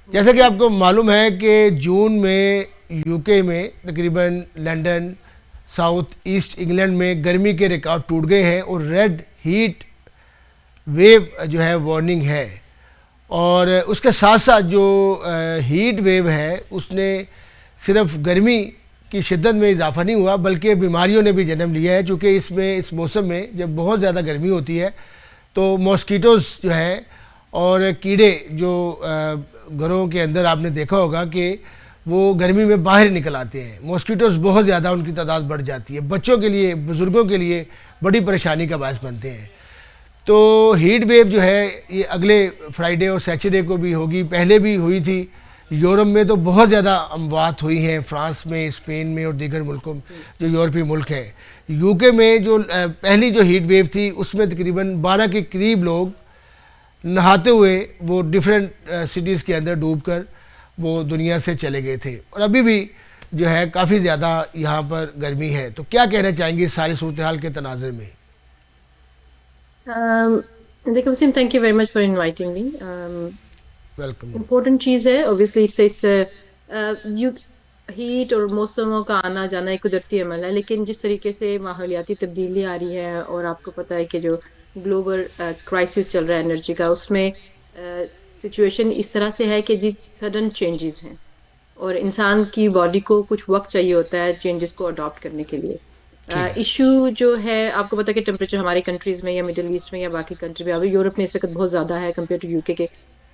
जैसा कि आपको मालूम है कि जून में यूके में तकरीबन लंदन, साउथ ईस्ट इंग्लैंड में गर्मी के रिकॉर्ड टूट गए हैं और रेड हीट वेव जो है वार्निंग है। और उसके साथ साथ जो हीट वेव है उसने सिर्फ गर्मी की शिद्दत में इजाफा नहीं हुआ बल्कि बीमारियों ने भी जन्म लिया है, चूँकि इसमें इस मौसम में जब बहुत ज़्यादा गर्मी होती है तो मॉस्कीटोज़ जो है और कीड़े जो घरों के अंदर आपने देखा होगा कि वो गर्मी में बाहर निकल आते हैं। मॉस्कीटोज़ बहुत ज़्यादा उनकी तादाद बढ़ जाती है, बच्चों के लिए, बुज़ुर्गों के लिए बड़ी परेशानी का बायस बनते हैं। तो हीट वेव जो है ये अगले फ्राइडे और सैटरडे को भी होगी, पहले भी हुई थी। यूरोप में तो बहुत ज़्यादा अमवात हुई हैं, फ्रांस में, स्पेन में और दीगर मुल्कों में जो यूरोपीय मुल्क हैं। यूके में जो पहली जो हीट वेव थी उसमें तकरीबन 12 के करीब लोग नहाते हुए वो डिफरेंट सिटीज़ के अंदर डूबकर वो दुनिया से चले गए थे। और अभी भी जो है काफ़ी ज़्यादा यहाँ पर गर्मी है। तो क्या कहना चाहेंगे इस सारी सूरत हाल के तनाज़ुर में? देखो Waseem, thank you very much for inviting me. Welcome. Important चीज़ है ऑब्वियसली। यू हीट और मौसमों का आना जाना एक कुदरती अमल है, लेकिन जिस तरीके से माहौलियाती तब्दीली आ रही है और आपको पता है कि जो ग्लोबल क्राइसिस चल रहा है एनर्जी का, उसमें सिचुएशन इस तरह से है कि जी सडन चेंजेस हैं और इंसान की बॉडी को कुछ वक्त चाहिए होता है चेंजेस को अडॉप्ट करने के लिए। ठीक है। इशू जो है, आपको पता है कि टेम्परेचर हमारी कंट्रीज में या मिडिल ईस्ट में या बाकी कंट्री में, अभी यूरोप में इस वक्त बहुत ज़्यादा है कंपेयर टू यूके के।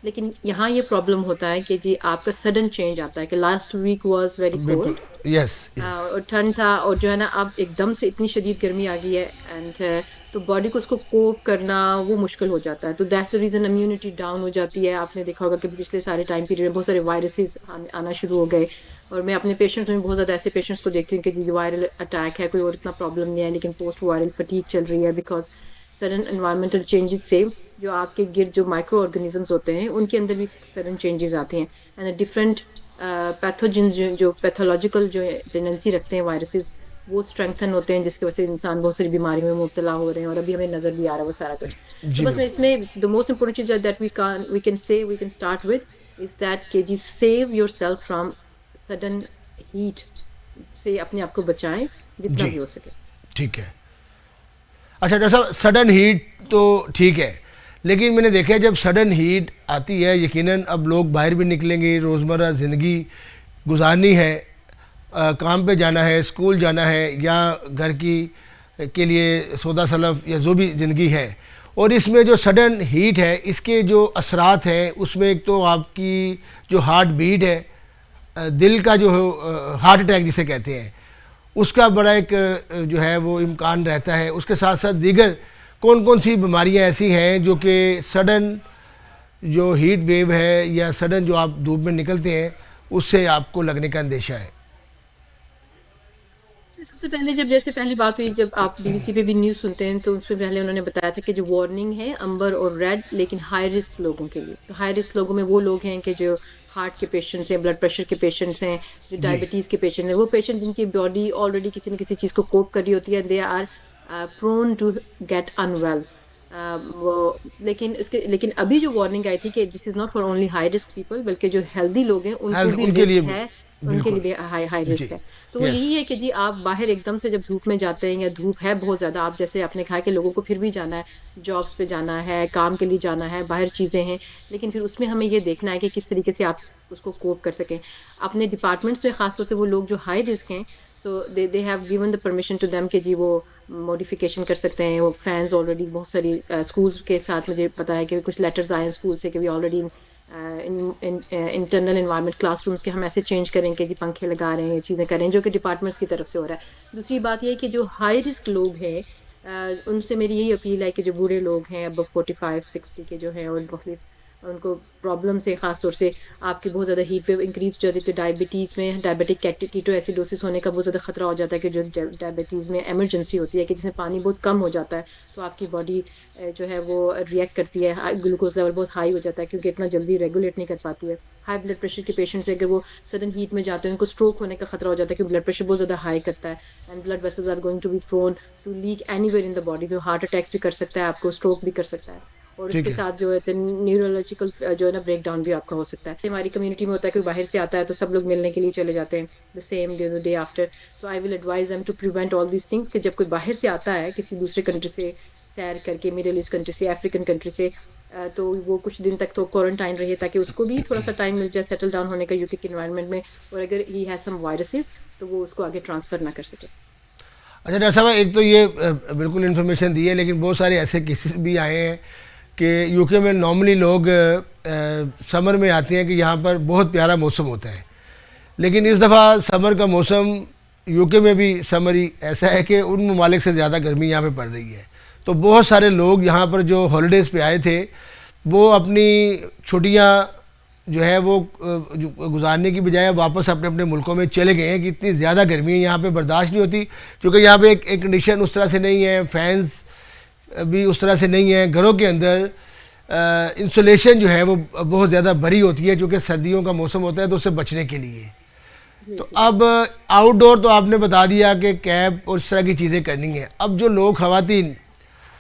लेकिन यहाँ ये प्रॉब्लम होता है कि जी आपका सडन चेंज आता है कि लास्ट वीक वाज वेरी बिल्कुल। Cold yes yes. और ठंड था, और जो है ना अब एकदम से इतनी शदीद गर्मी आ गई है एंड तो बॉडी को उसको कोप करना वो मुश्किल हो जाता है। तो that's the reason immunity down हो जाती है। आपने देखा होगा कि पिछले सारे टाइम पीरियड में बहुत सारे वायरसेस आना शुरू हो गए। और मैं अपने पेशेंट्स में बहुत ज़्यादा ऐसे पेशेंट्स को देखती हूँ कि जी वायरल अटैक है, कोई और इतना प्रॉब्लम नहीं है, लेकिन पोस्ट वायरल फटीग चल रही है बिकॉज सडन एनवायरमेंटल चेंजेस से जो आपके गिर्द जो माइक्रो ऑर्गेनिजम्स होते हैं उनके अंदर भी सडन चेंजेस आते हैं। एंड डिफरेंट पैथोजेंस जो पैथोलॉजिकल जो टेंडेंसी रखते हैं वायरसेस, वो स्ट्रेंथन होते हैं, जिसकी वजह से इंसान बहुत सारी बीमारियों में मुब्तला हो रहे हैं और अभी हमें नजर भी आ रहा है वो सारा कुछ। तो जी बस मैं बिल्कुल। इसमें द मोस्ट इंपोर्टेंट चीज that we can start with is that के जी save yourself from sudden heat से अपने आप को बचाएं जितना जी भी हो सके। ठीक है। अच्छा डॉक्टर साहब, सडन हीट तो ठीक है, लेकिन मैंने देखा है जब सडन हीट आती है यकीनन अब लोग बाहर भी निकलेंगे, रोज़मर्रा ज़िंदगी गुजारनी है, काम पे जाना है, स्कूल जाना है या घर की के लिए सौदा सलफ या जो भी ज़िंदगी है। और इसमें जो सडन हीट है इसके जो असरात हैं उसमें एक तो आपकी जो हार्ट बीट है, दिल का जो हार्ट अटैक जिसे कहते हैं उसका बड़ा एक जो है वो इम्कान रहता है। उसके साथ साथ दीगर कौन कौन सी बीमारियां ऐसी हैं जो कि सडन जो हीट वेव है या सडन जो आप धूप में निकलते हैं उससे आपको लगने का अंदेशा है? सबसे पहले जब जैसे पहली बात हुई, जब आप बीबीसी पे भी न्यूज सुनते हैं तो उसमें पहले उन्होंने बताया था कि जो वार्निंग है अंबर और रेड, लेकिन हाई रिस्क लोगों के लिए। तो हाई रिस्क लोगों में वो लोग हैं कि जो हार्ट के पेशेंट्स हैं, ब्लड प्रेशर के पेशेंट्स हैं, जो जी। डायबिटीज के पेशेंट हैं, वो पेशेंट जिनकी बॉडी ऑलरेडी किसी न किसी चीज को कोप कर रही होती है, they are prone to get unwell. वो लेकिन अभी जो वार्निंग आई थी कि this is not for only high risk people, बल्कि जो हेल्दी लोग हैं उनको हेल्थ भी उनके लिए रिस्क भी। है, उनके लिए बिल्कुल। भी हाई हाई जी। रिस्क है। तो वो यस। यही है कि जी आप बाहर एकदम से जब धूप में जाते हैं या धूप है बहुत ज्यादा, आप जैसे आपने कहा कि लोगों को फिर भी जाना है, जॉब्स पे जाना है, काम के लिए जाना है, बाहर चीजें हैं, लेकिन फिर उसमें हमें ये देखना है कि किस तरीके से आप उसको कोप कर सकें अपने डिपार्टमेंट्स में, खासतौर से वो लोग जो हाई रिस्क हैं। So they have given the permission to them कि जी वो मॉडिफिकेशन कर सकते हैं। वो फैंस ऑलरेडी बहुत सारी स्कूल्स के साथ मुझे पता है कि कुछ लेटर्स आए हैं स्कूल से कि we already internal environment classrooms के हम ऐसे चेंज करेंगे कि पंखे लगा रहे हैं, ये चीज़ें करें, जो कि डिपार्टमेंट्स की तरफ से हो रहा है। दूसरी बात ये है कि जो हाई रिस्क लोग हैं उनसे मेरी यही अपील है कि जो बूढ़े लोग हैं अब 45-60 के जो हैं और मुख्तलिफ उनको प्रॉब्लम से, खासतौर से आपकी बहुत ज़्यादा हीट वेव इंक्रीज हो जाती है तो डायबिटीज़ में डायबिटिक कीटो एसिडोसिस होने का बहुत ज़्यादा खतरा हो जाता है कि जो डायबिटीज़ में एमरजेंसी होती है कि जिसमें पानी बहुत कम हो जाता है, तो आपकी बॉडी जो है वो रिएक्ट करती है, ग्लूकोज लेवल बहुत हाई हो जाता है क्योंकि इतना जल्दी रेगुलेट नहीं कर पाती है। हाई ब्लड प्रेशर के पेशेंट से अगर वो सडन हीट में जाते हैं उनको स्ट्रोक होने का खतरा हो जाता है क्योंकि ब्लड प्रेशर बहुत ज़्यादा हाई करता है and blood vessels are going to be prone to leak anywhere in the body. वो हार्ट अटैक्स भी कर सकता है, आपको स्ट्रोक भी कर सकता है। और ठीक उसके है। साथ जो है न्यूरोलॉजिकल जो है ना ब्रेक डाउन भी आपका हो सकता है। हमारी कम्युनिटी में होता है कोई बाहर से आता है तो सब लोग मिलने के लिए चले जाते हैं the same day the day after. तो I will advise them to prevent all these things कि जब कोई बाहर से आता है किसी दूसरे कंट्री से सैर करके, मिडिल ईस्ट कंट्री से, अफ्रीकन कंट्री से, तो वो कुछ दिन तक तो क्वारंटाइन रहे ताकि उसको भी थोड़ा सा टाइम मिल जाए सेटल डाउन होने का यूके के एनवायरनमेंट में, और अगर ही हैज सम वायरसेस तो वो उसको आगे ट्रांसफर ना कर सके। अच्छा डॉक्टर साहब, एक तो ये बिल्कुल इन्फॉर्मेशन दी है, लेकिन बहुत सारे ऐसे केसेस भी आए हैं कि यूके में नॉर्मली लोग समर में आते हैं कि यहाँ पर बहुत प्यारा मौसम होता है, लेकिन इस दफ़ा समर का मौसम यूके में भी समर ही ऐसा है कि उन ममालिक से ज़्यादा गर्मी यहाँ पे पड़ रही है। तो बहुत सारे लोग यहाँ पर जो हॉलीडेज़ पे आए थे वो अपनी छुट्टियाँ जो है वो गुजारने की बजाय वापस अपने अपने मुल्कों में चले गए हैं कि इतनी ज़्यादा गर्मी है यहाँ पे बर्दाश्त नहीं होती, क्योंकि यहाँ पे एक कंडीशन उस तरह से नहीं है, फैंस भी उस तरह से नहीं है, घरों के अंदर इंसुलेशन जो है वो बहुत ज़्यादा भरी होती है, क्योंकि सर्दियों का मौसम होता है तो उससे बचने के लिए। तो अब आउटडोर तो आपने बता दिया कि कैब और इस तरह की चीज़ें करनी है। अब जो लोग ख़वातीन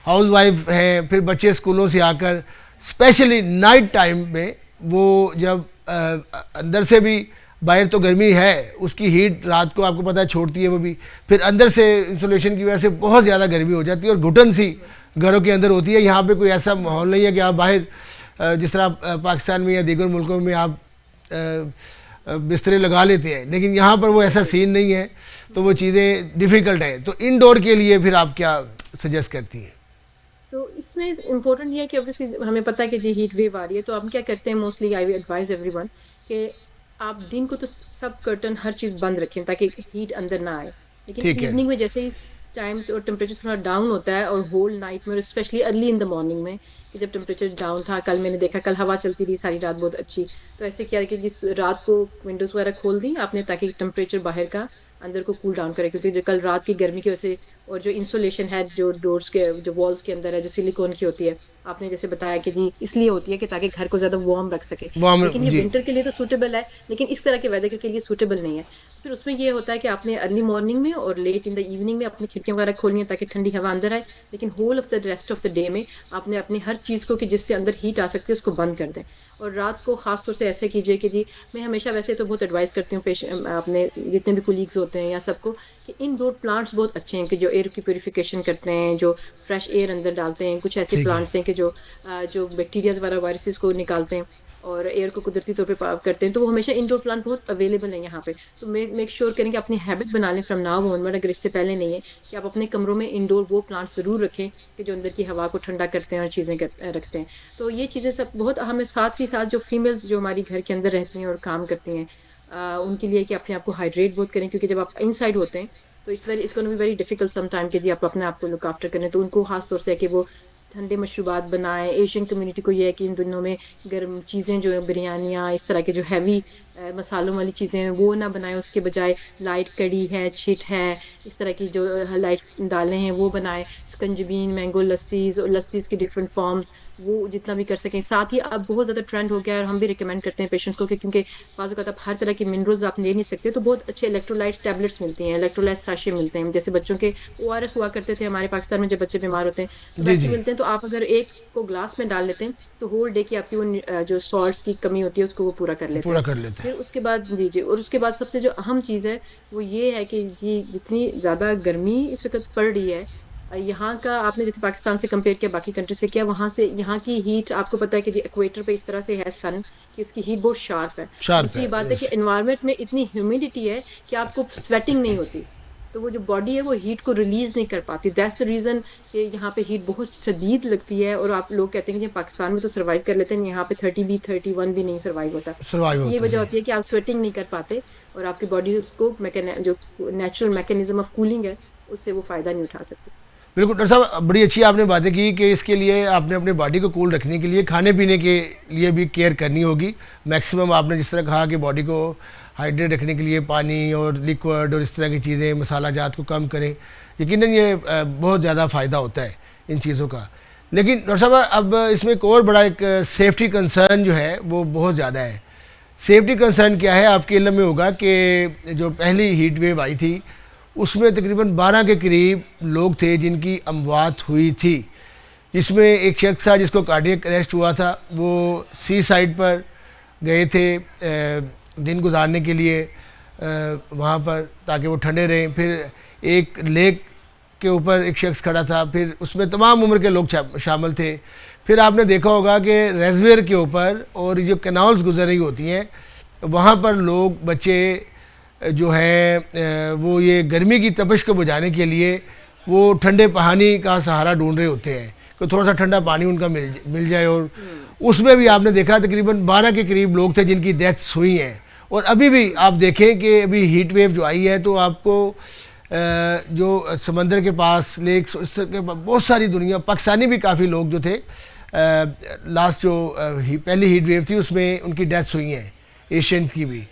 हाउस वाइफ हैं, फिर बच्चे स्कूलों से आकर स्पेशली नाइट टाइम में वो जब अंदर से भी बाहर तो गर्मी है, उसकी हीट रात को आपको पता है छोड़ती है वो भी, फिर अंदर से इंसुलेशन की वजह से बहुत ज़्यादा गर्मी हो जाती है और घुटन सी घरों के अंदर होती है। यहाँ पे कोई ऐसा माहौल नहीं है कि आप बाहर जिस तरह पाकिस्तान में या दीगर मुल्कों में आप बिस्तरे लगा लेते हैं, लेकिन यहाँ पर वो ऐसा सीन नहीं है, तो वो चीज़ें डिफ़िकल्ट हैं। तो इनडोर के लिए फिर आप क्या सजेस्ट करती हैं? तो इसमें इम्पोर्टेंट ये है कि ऑब्वियसली हमें पता है कि जी हीट वेव आ रही है, तो हम क्या करते हैं मोस्टली आई एडवाइज एवरीवन कि आप दिन को तो सब कर्टन हर चीज बंद रखें ताकि हीट अंदर ना आए, लेकिन ठीक है। इवनिंग में जैसे ही टाइम और टेम्परेचर थोड़ा डाउन होता है और होल नाइट में, specially early in the morning में, कि जब टेम्परेचर डाउन था, कल मैंने देखा कल हवा चलती रही सारी रात बहुत अच्छी, तो ऐसे क्या है कि जिस रात को विंडोज वगैरह खोल दी आपने ताकि टेम्परेचर बाहर का अंदर को कूल डाउन करे, क्योंकि जो कल रात की गर्मी की वजह से और जो इंसुलेशन है जो डोर्स के जो वॉल्स के अंदर है जो सिलिकॉन की होती है, आपने जैसे बताया कि जी इसलिए होती है कि ताकि घर को ज्यादा वार्म रख सके, वो हम लेकिन ये जी। विंटर के लिए तो सूटेबल है, लेकिन इस तरह के वेदर के लिए सूटेबल नहीं है। फिर उसमें ये होता है कि आपने अर्ली मॉर्निंग में और लेट इन द इवनिंग में अपनी खिड़कियां वगैरह खोलनी है ताकि ठंडी हवा अंदर आए, लेकिन whole of the rest of the day में आपने अपनी हर चीज को कि जिससे अंदर हीट आ सकती है उसको बंद कर दें। और रात को खास तौर से ऐसे कीजिए कि जी मैं हमेशा वैसे तो बहुत एडवाइस करती हूँ अपने जितने भी कोलीग्स होते हैं या सबको कि इंडोर प्लांट्स बहुत अच्छे हैं कि जो एयर की प्योरिफिकेशन करते हैं, जो फ्रेश एयर अंदर डालते हैं, कुछ ऐसे ठीक है। प्लांट्स हैं कि जो बैक्टीरिया वगैरह वायरसेस को निकालते हैं और एयर को कुदरती तौर पे करते हैं, तो वो हमेशा इंडोर प्लांट बहुत अवेलेबल है यहाँ पे। तो मेक श्योर करें कि अपनी हैबिट बना लें फ्रॉम नाउ ऑनवर्ड, अगर इससे पहले नहीं है, कि आप अपने कमरों में इंडोर वो प्लांट जरूर रखें कि जो अंदर की हवा को ठंडा करते हैं और चीज़ें रखते हैं। तो ये चीज़ें सब बहुत हमें, साथ ही साथ जो फीमेल्स जो हमारी घर के अंदर रहती हैं और काम करती हैं, उनके लिए कि अपने आप को हाइड्रेट बहुत करें, क्योंकि जब आप इनसाइड होते हैं तो it's gonna be very difficult some time कि जी आप अपने आप को लुक आफ्टर करें, तो उनको खास तौर से है कि वो ठंडे मशरूबात बनाएं। एशियन कम्युनिटी को ये है कि इन दिनों में गर्म चीज़ें जो है बिरयानियाँ इस तरह के जो हैवी मसालों वाली चीज़ें हैं वो ना बनाएं, उसके बजाय लाइट कड़ी है, छिट है, इस तरह की जो लाइट दालें हैं वो बनाएं। स्कंजबीन, मैंगो लस्सीज और लस्सीज की डिफरेंट फॉर्म्स वो जितना भी कर सकें। साथ ही अब बहुत ज़्यादा ट्रेंड हो गया है और हम भी रिकमेंड करते हैं पेशेंट्स को कि क्योंकि बाज़ वक़्त आप हर तरह की मिनरल्स आप ले नहीं सकते, तो बहुत अच्छे इलेक्ट्रोलाइट्स टैबलेट्स मिलती हैं, इलेक्ट्रोलाइट साशे मिलते हैं, जैसे बच्चों के ORS हुआ करते थे हमारे पाकिस्तान में जब बच्चे बीमार होते हैं तो जी वैसे जी। मिलते हैं। तो आप अगर एक को ग्लास में डाल लेते हैं तो होल डे की आपकी वो जो सॉल्ट्स की कमी होती है उसको वो पूरा कर लेते पूरा हैं। कर लेते फिर हैं। उसके बाद जी और उसके बाद सबसे जो अहम चीज़ है वो ये है कि जी जितनी ज़्यादा गर्मी इस वक्त पड़ रही है, यहाँ का आपने जैसे पाकिस्तान से कंपेयर किया बाकी कंट्री से, किया वहाँ से यहाँ की हीट आपको पता है कि जी इक्वेटर पे इस तरह से है सन कि उसकी हीट बहुत शार्प है। शार्प दूसरी है, बात है कि यस। एनवायरनमेंट में इतनी ह्यूमिडिटी है कि आपको स्वेटिंग नहीं होती, तो वो जो बॉडी है वो हीट को रिलीज नहीं कर पाती। दैट्स द रीजन कि यहाँ पे हीट बहुत शदीद लगती है और आप लोग कहते हैं कि पाकिस्तान में तो सर्वाइव कर लेते हैं, यहाँ पे 31 भी नहीं सर्वाइव होता। सर्वाइव बस ये होता वजह है। होती है कि आप स्वेटिंग नहीं कर पाते और आपकी बॉडी को जो नेचुरल मैकेनिज्म ऑफ कूलिंग है उससे वो फायदा नहीं उठा सकती। बिल्कुल डॉक्टर साहब, बड़ी अच्छी आपने बातें की कि इसके लिए आपने अपने बॉडी को कूल रखने के लिए खाने पीने के लिए भी केयर करनी होगी। मैक्सिमम आपने जिस तरह कहा कि बॉडी को हाइड्रेट रखने के लिए पानी और लिक्विड और इस तरह की चीज़ें, मसाला जात को कम करें, यकीनन ये बहुत ज़्यादा फ़ायदा होता है इन चीज़ों का। लेकिन डॉक्टर साहब अब इसमें एक और बड़ा एक सेफ्टी कंसर्न जो है वो बहुत ज़्यादा है। सेफ्टी कंसर्न क्या है? आपके इल्म में होगा कि जो पहली हीट वेव आई थी उसमें तकरीबन 12 के करीब लोग थे जिनकी अमवात हुई थी। इसमें एक शख्स था जिसको कार्डियक अरेस्ट हुआ था, वो सी साइड पर गए थे दिन गुजारने के लिए वहाँ पर, ताकि वो ठंडे रहें। फिर एक लेक के ऊपर एक शख्स खड़ा था, फिर उसमें तमाम उम्र के लोग शामिल थे। फिर आपने देखा होगा कि रेजवेयर के ऊपर और जो कैनाल्स गुजर रही होती हैं वहाँ पर लोग, बच्चे जो हैं वो ये गर्मी की तपिश को बुझाने के लिए वो ठंडे पानी का सहारा ढूंढ रहे होते हैं कि थोड़ा सा ठंडा पानी उनका मिल जाए। और उसमें भी आपने देखा तकरीबन 12 के करीब लोग थे जिनकी डेथ्स हुई हैं। और अभी भी आप देखें कि अभी हीट वेव जो आई है, तो आपको जो समंदर के पास लेक्स, उसके बहुत सारी दुनिया, पाकिस्तानी भी काफ़ी लोग जो थे, लास्ट जो पहली हीट वेव थी उसमें उनकी डेथ्स हुई हैं, एशियंस की भी।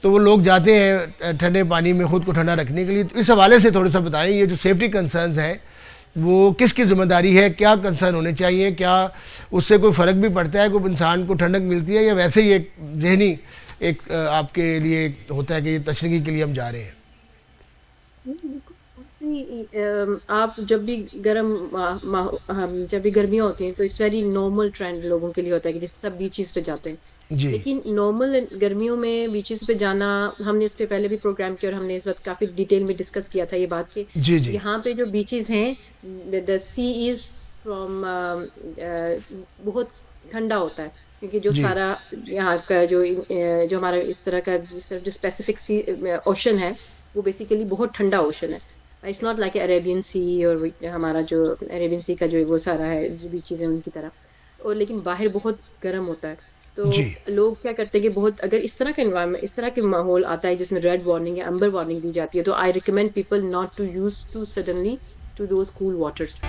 तो वो लोग जाते हैं ठंडे पानी में ख़ुद को ठंडा रखने के लिए। तो इस हवाले से थोड़ा सा बताएं, ये जो सेफ्टी कंसर्न्स हैं वो किसकी ज़िम्मेदारी है, क्या कंसर्न होने चाहिए, क्या उससे कोई फ़र्क भी पड़ता है, कोई इंसान को ठंडक मिलती है, या वैसे ही एक जहनी एक आपके लिए होता है कि तशरीही के लिए हम जा रहे हैं? आप जब भी जब भी गर्मियाँ होती हैं तो इट्स वेरी नॉर्मल ट्रेंड लोगों के लिए होता है कि सब बीचेस पे जाते हैं। जी लेकिन नॉर्मल गर्मियों में बीचेस पे जाना, हमने इस पे पहले भी प्रोग्राम किया और हमने इस वक्त काफ़ी डिटेल में डिस्कस किया था ये बात कि जी जी यहाँ पे जो बीचेस हैं, द सी इज़ फ्रॉम बहुत ठंडा होता है, क्योंकि जो जी सारा यहाँ का जो हमारा इस तरह का जो स्पेसिफिक सी ओशन है, वो बेसिकली बहुत ठंडा ओशन है। इट्स नॉट लाइक अरेबियन सी, और हमारा जो अरेबियन सी का जो वो सारा है जो बीचेस हैं उनकी तरह। और लेकिन बाहर बहुत गर्म होता है, तो जी लोग क्या करते हैं कि बहुत, अगर इस तरह का एनवायरनमेंट, इस तरह के माहौल आता है जिसमें रेड वार्निंग या अम्बर वार्निंग दी जाती है, तो I recommend people not to use to suddenly to those cool waters.